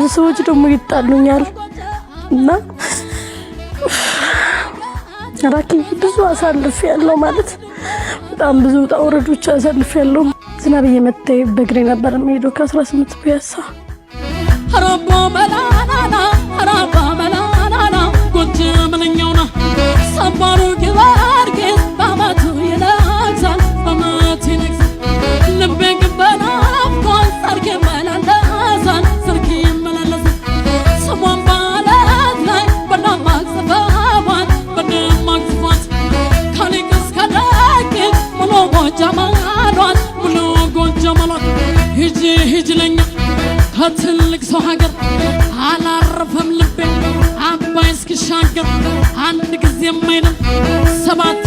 ብዙ ሰዎች ደግሞ ይጣሉኛል እና ራኪ ብዙ አሳልፍ ያለው ማለት በጣም ብዙ ታውረዶች አሳልፍ ያለው ዝናብ እየመታኝ በእግሬ ነበር የምሄደው ከ18 ፒያሳ ረባ መላናና ረባ መላናና ጎጅ ምንኛውና ሰባሩ ግባርጌ በአመቱ ይነግሳል በአመቱ ይነግሳል ልቤ ግበና አፍቷል ሰርጌ መላለሳል ሰርጌ መላለሳል ስሟን ባለት ላይ በደማቅ ጽፈዋል በደማቅ ጽፏት ከሊቅ እስከ ደቂቅ ሙሉ ጎጃም አሏት ሙሉ ጎጃም አሏት ሂጂ ሂጂ ለኛ ከትልቅ ሰው ሀገር አላረፈም ልቤ አባይ እስኪሻገር አንድ ጊዜ የማይልም ሰባት